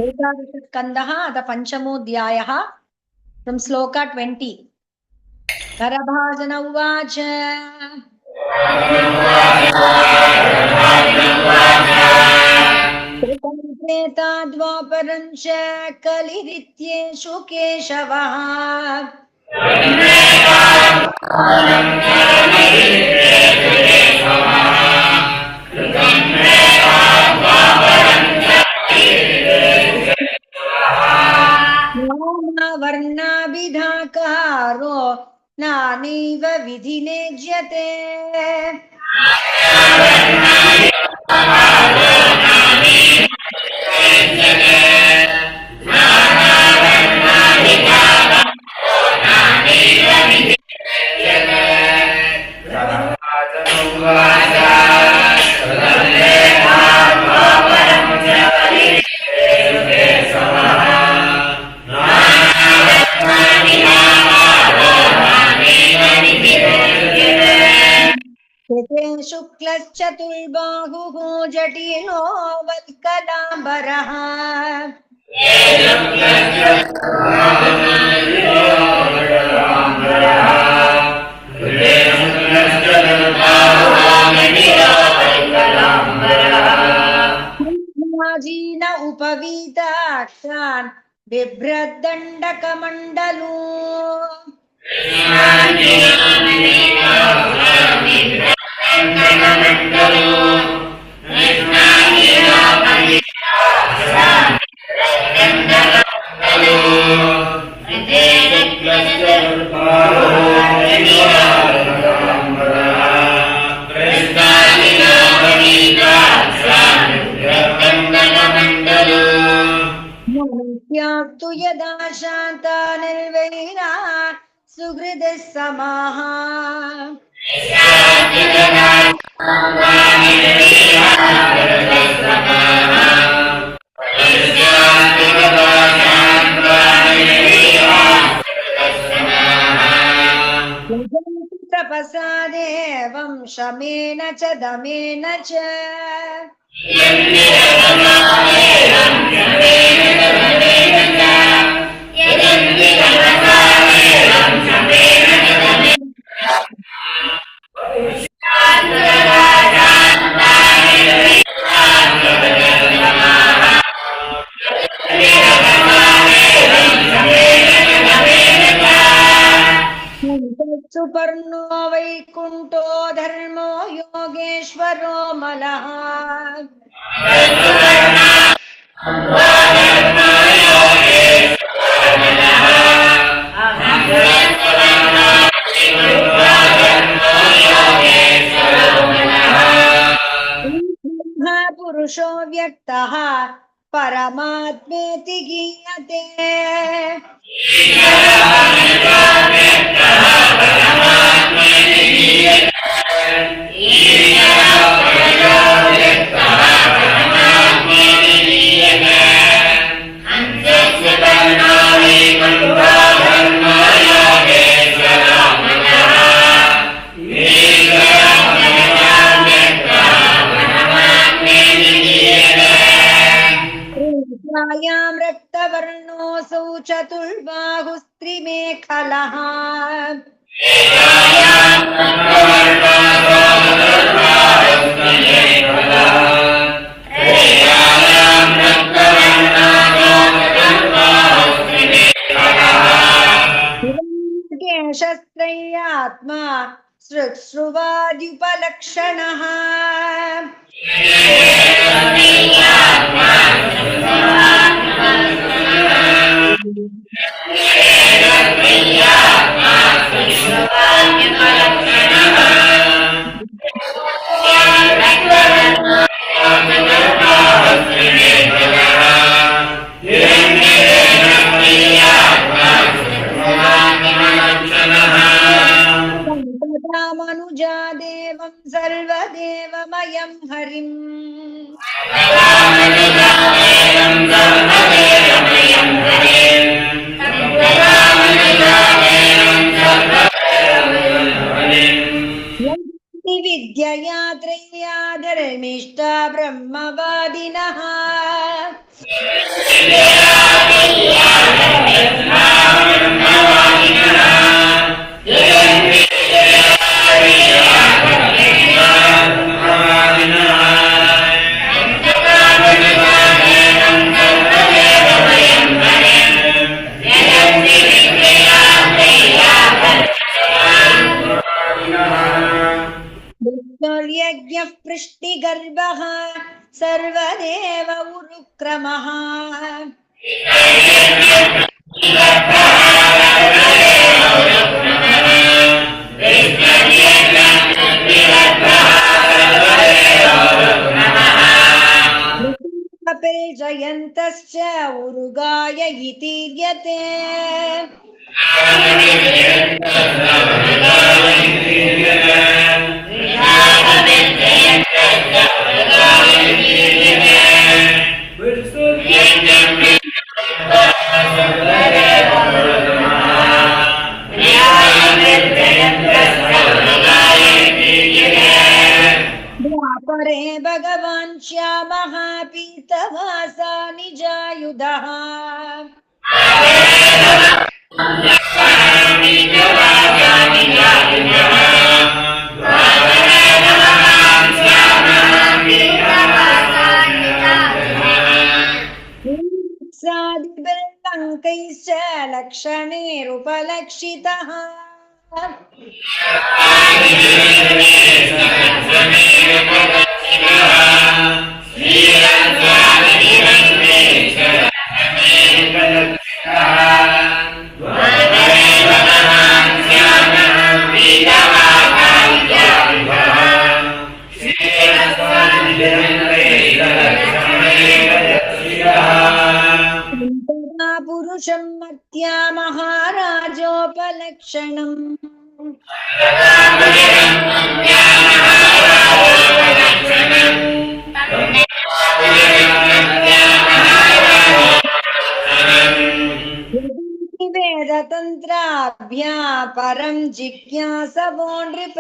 एकादशस्कन्धः अथ पञ्चमोऽध्यायः फ्रम् श्लोका 20। करभाजन उवाच त्रेताद्वापरं च कलिरित्येषु केशवः वर्णाभिधाकारो नानैव विधिनेज्यते शुक्लश्चतुर्बाहुः जटिलो वल्कलाम्बरः कृष्णाजीन उपवीताक्षान् बिभ्रद्दण्डकमण्डलो यदा शान्ता निर्वैरा सुहृदः समाः तपसा देवं शमेन च दमेन च सुपर्णो वैकुंठो धर्मो योगेश्वरो मलः पुरुषो व्यक्तः परमात्मेति गीयते रक्तवर्णोऽसौ चतुर्बाहुस्त्रिमेखलः शस्त्रयात्मा सृक्सृवाद्युपलक्षणः मनुजा ಸರ್ವದೇವಮಯಂ ಹರಿಂ. ವಿದ್ಯೆಯಾ ತ್ರಯ್ಯಾ ಧರ್ಮಿಷ್ಠ ಬ್ರಹ್ಮವಾದಿನಃ. ಯಜ್ಞಃ ಪೃಷ್ಟಿಗರ್ಭಃ ಸರ್ವದೇವ ಉರುಕ್ರಮಃ. ಜಯಂತಶ್ಚ ಉರುಗಾಯ ಇತೀರ್ಯತೆ. ದ್ವಾಪರೇ ಭಗವಾನ್ ಶ್ಯಾಮಃ ಪೀತವಾಸಾ ನಿಜಾಯುಧಃ. ಸಾದಿಬಿಲ್ಲಂಕೈಶ್ಚ ಲಕ್ಷಣೇರುಪಲಕ್ಷಿತಃ. ಪುರುಷಂ ಮತ್ಯಾ ಮಹಾರಾಜೋಪಲಕ್ಷಣಂ. ವೇದತಂತ್ರಾಭ್ಯಾ ಪರಂ ಜಿಜ್ಞಾಸವೋ ನೃಪ.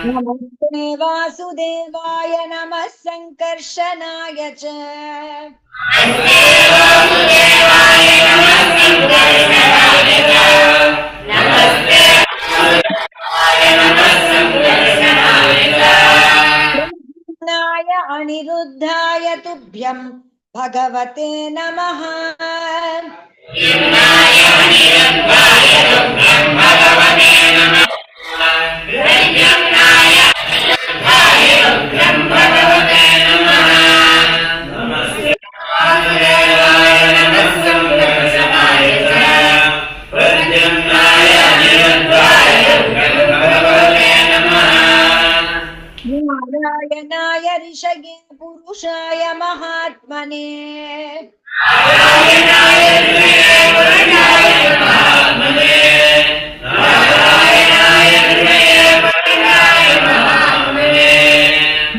ನಮಸ್ತೆ ವಾಸುದೇವಾಯ ನಮಃ ಸಂಕರ್ಷಣಾಯ ಚ. ಅನಿರುದ್ಧಾಯ ತುಭ್ಯಂ ಭಗವತೆ ನಮಃ. ನಾರಾಯಣಾಯ ಋಷಗೆ ಪುರುಷಾಯ ಮಹಾತ್ಮನೆ.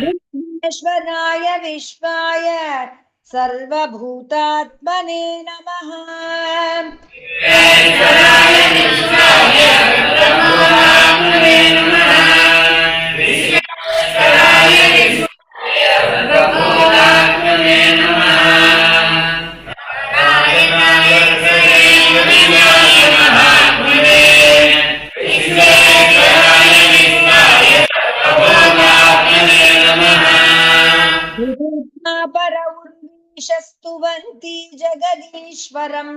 ವಿಶ್ವೇಶ್ವರಾಯ ವಿಶ್ವಾಯ ಸರ್ವಭೂತಾತ್ಮನೆ ನಮಃ. ಪರ ಉರ್ವೀಶಸ್ತುವಂತಿ ಜಗದೀಶ್ವರಂ.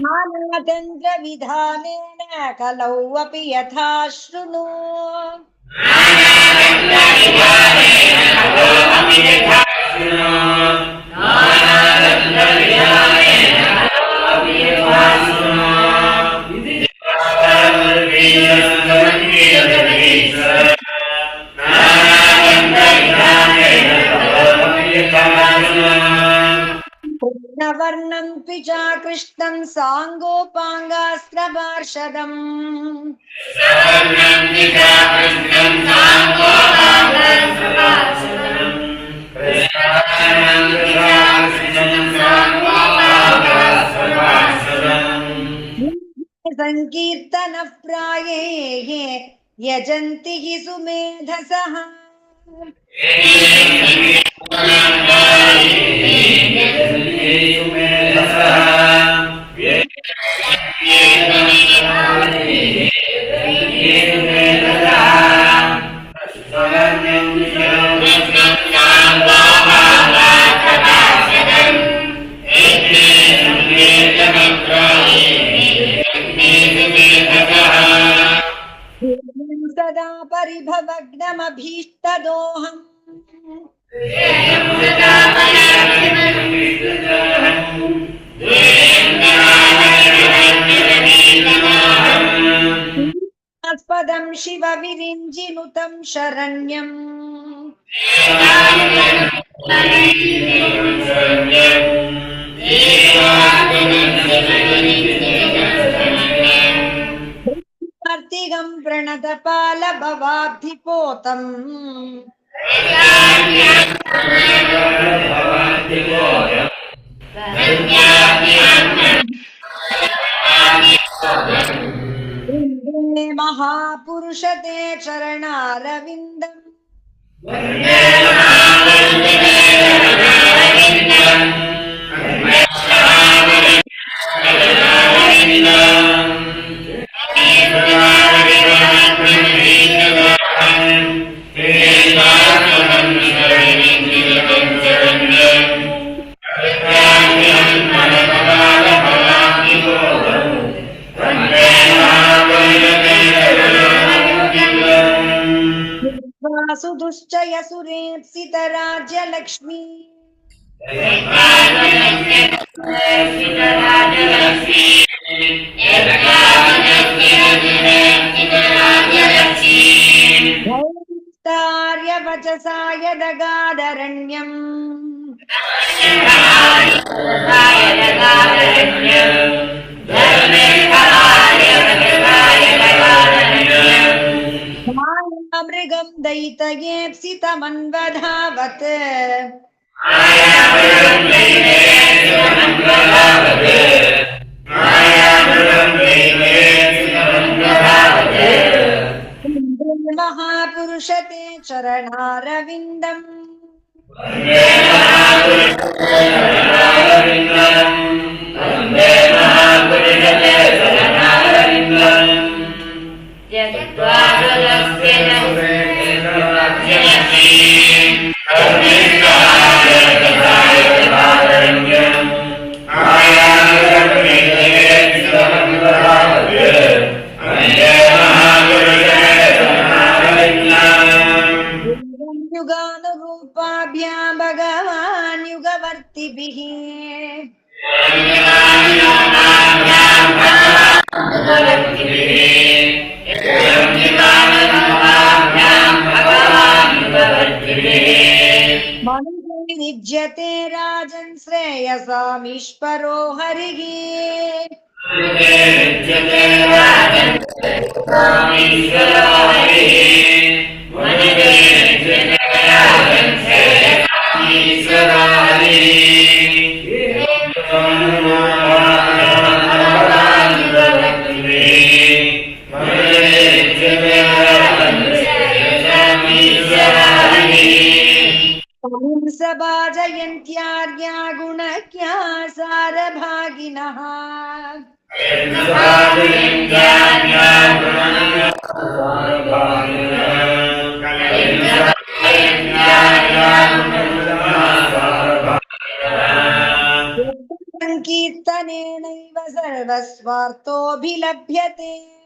ನಾನಾತಂತ್ರ ವಿಧಾನೇನ कलौ अपि यथा शृणु। कृष्णवर्णं द्विजा कृष्णं साङ्गोपाङ्गास्त्रपार्षदम्। संकीर्तनः प्रायैः यजन्ति हि सुमेधसः। सदा परिभवग्नमभीष्टदोहम्। आस्पदं शिव विरिञ्जिनुतं शरण्यम्। कार्तिकं प्रणतपालभवाब्धिपोतम्। वन्दे महापुरुष ते चरणारविन्दम्। सुदुश्चय सुरेप्सितराज्यलक्ष्मी। वचसा यदगादरण्यम्। मृगं दयितयेप्सितमन्वधावत्। महापुरुष ते चरणारविन्दम्। युगानुरूपाभ्यां भगवान् युगवर्तिभिः। मनुजैर्युज्यते राजन् श्रेयसामीश्वरो हरिः। सभाजयन्त्यार्या गुणज्ञा सारभागिनः। संकीर्तनेनैव सर्वस्वार्थोऽभिलभ्यते।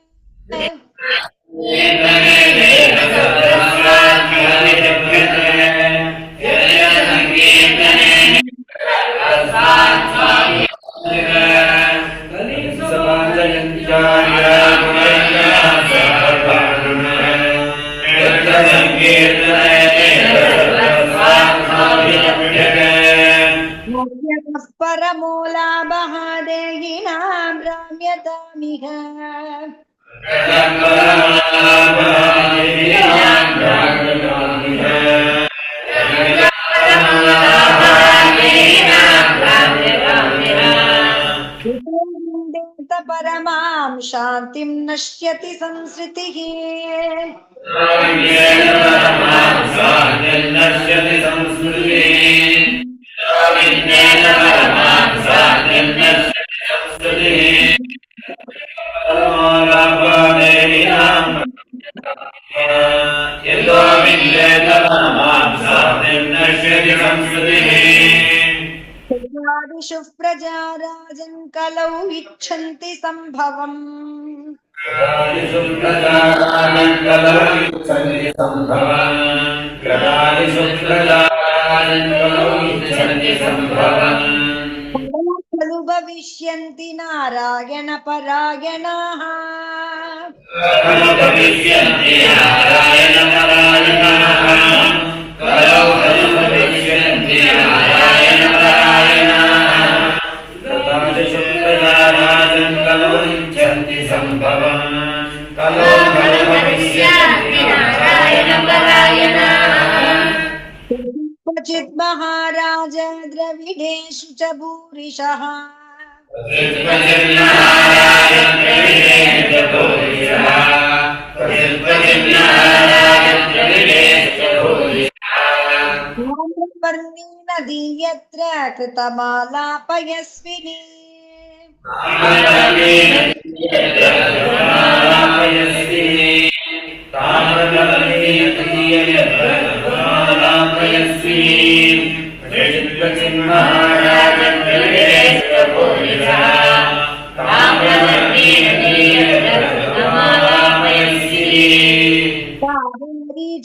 परमो लाभः देहिनां रम्यतामिह परमां शान्तिं नश्यति संसृतिः दिशु प्रजा राजन् कलौ इच्छन्ति सम्भवम् खलु भविष्यन्ति नारायण परायणाः क्वचित् महाराज द्रविडेषु च भूरिशः वर्णी नदी यत्र कृतमालापयस्विनी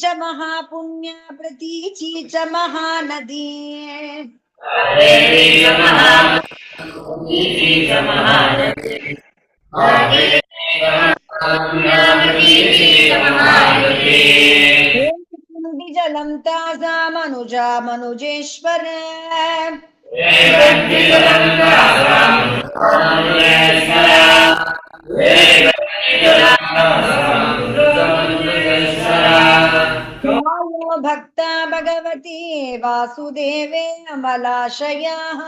च महापुण्या प्रतीची च महानदी जलं ताजा मनुजा मनुजेश्वर भक्ता भगवती वासुदेवे अमलाशयाः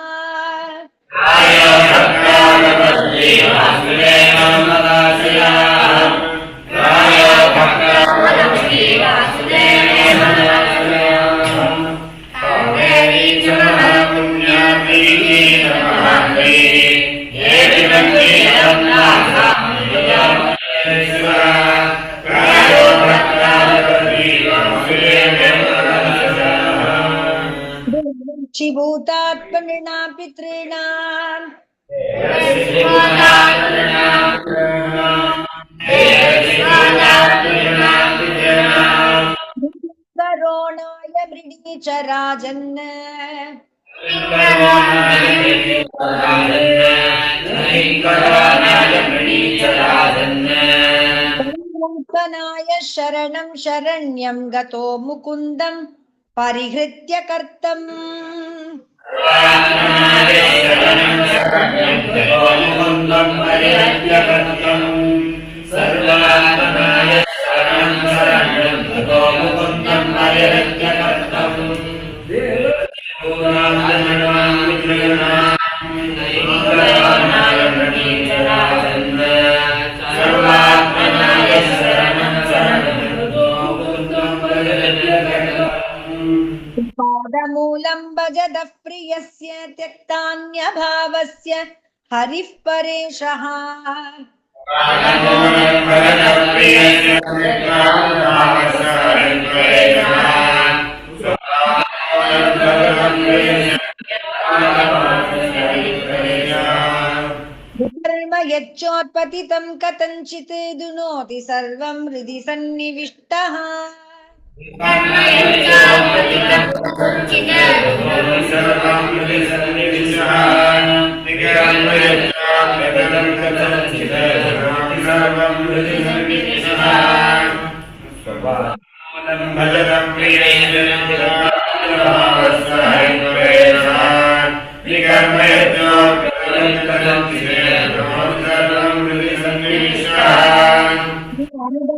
भूतात्मनृणां पितॄणां करोणाय मृडी च राजन् नूतनाय शरणं शरण्यं गतो मुकुन्दं परिहृत्य कर्तम् पादमूलं भजतः प्रियस्य त्यक्तान्यभावस्य हरिः परेशः यच्चोत्पतितं कथञ्चित् दुनोति सर्वं हृदि सन्निविष्टः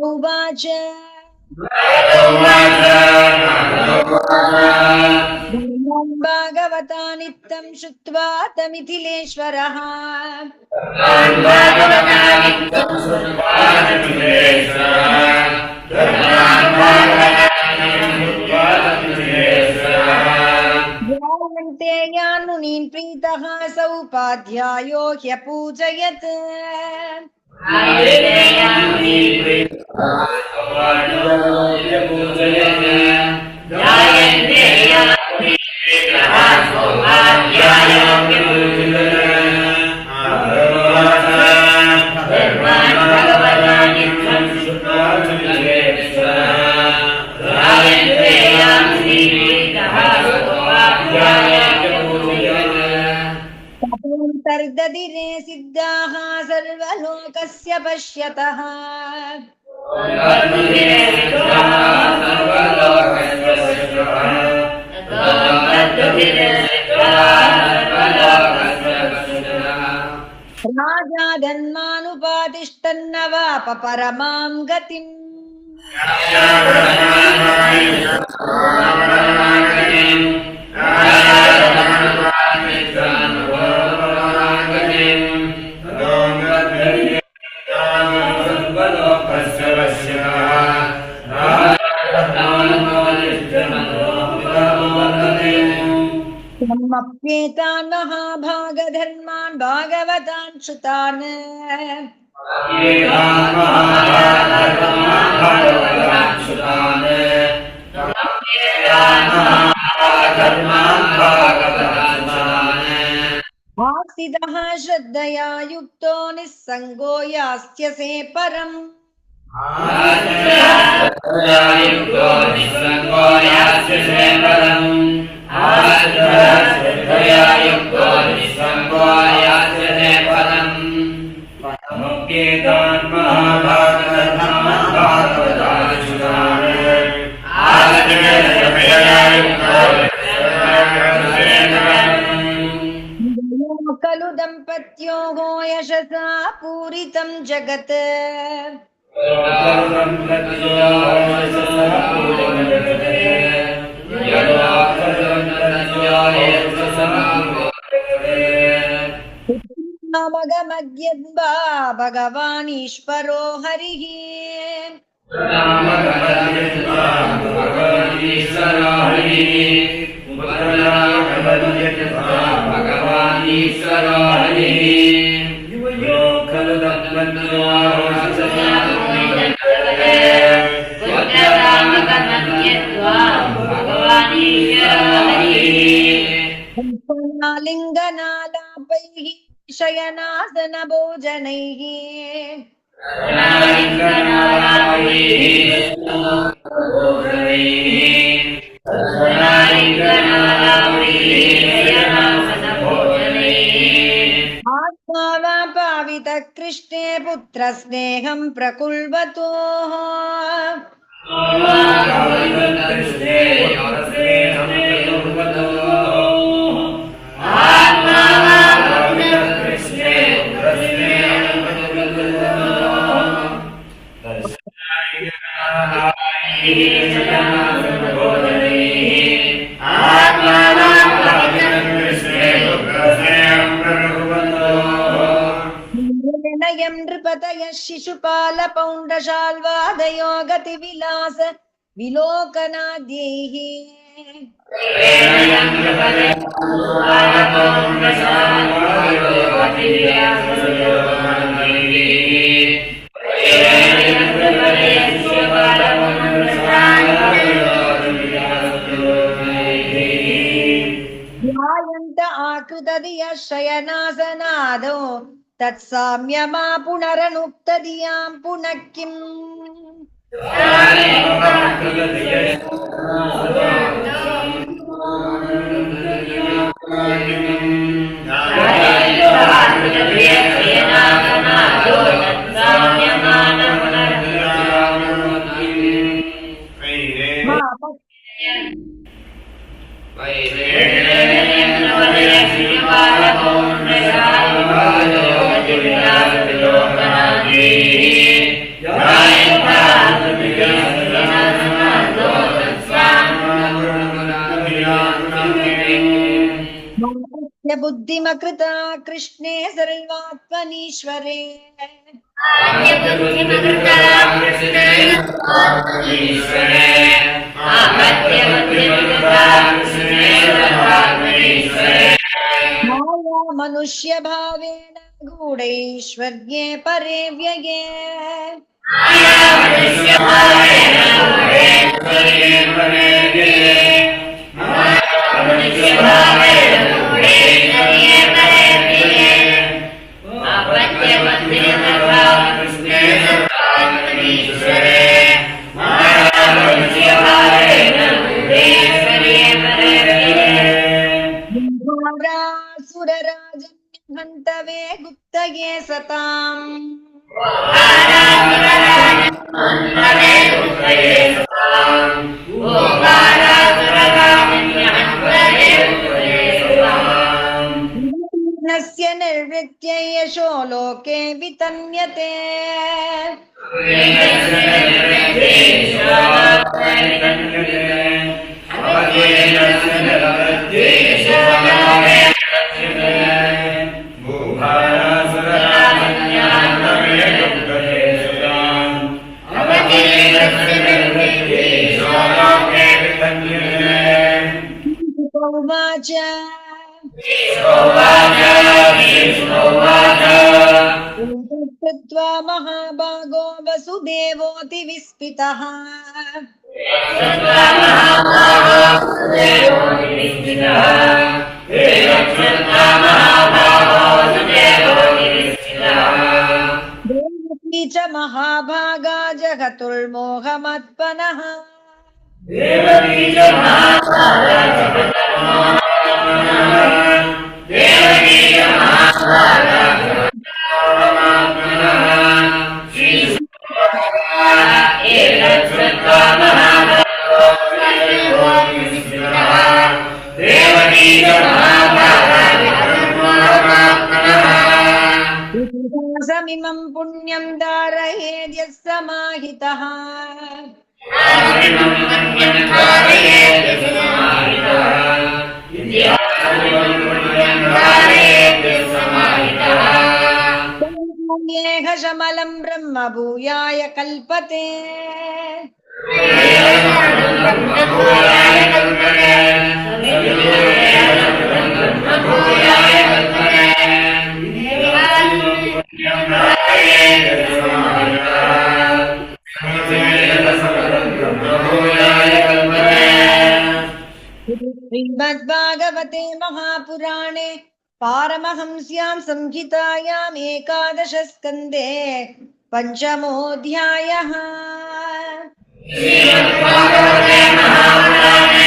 उवाच भागवता नित्यं श्रुत्वा तमिथिलेश्वरः ध्यायन्ते यान् मुनीन् प्रीतः स उपाध्यायो ह्यपूजयत् तर्ददिरे सिद्धाः सर्वलोकस्य पश्यतः राजा धन्मानुपातिष्ठन्नवाप परमां गतिम् ब्रह्मप्येतान् महाभागधर्मान् भागवतान् श्रुतान् आस्तितः श्रद्धया युक्तो निस्सङ्गो यास्यसे परम् खलु दम्पत्योः यशसा पूरितं जगत् नामगमद्यद्वा भगवान् ईश्वरो हरिः लिङ्गनालापैः शयनासन भोजनैः आत्मा वा पावित कृष्णे पुत्र स्नेहं प्रकुर्वतोः नृपतयः शिशुपाल पौण्ड्रशाल्वादयो गतिविलास विलोकनाद्यैः ध्यायन्त आकृतधियः शयनासनादो तत्साम्यमा पुनरनुक्तधियां पुनः किम् बुद्धिमकृता कृष्णे सर्वात्मनीश्वरे माया मनुष्य भावेन गूढैश्वर्ये परे व्यये हन्तवे गुप्तये सताम् नस्य निर्वृत्य यशो लोके वितन्यते उवाच कृत्वा महाभागो वसुदेवोऽति विस्मितः देवकी च महाभागा जगतुर्मोहमत्पनः समिमं पुण्यं धारयेद्यः समाहितः येह शमलं ब्रह्म भूयाय कल्पते श्रीमद्भागवते महापुराणे पारमहंस्यां संहितायाम् एकादश स्कन्धे पंचमोऽध्यायः। श्रीमद्भागवते महापुराणे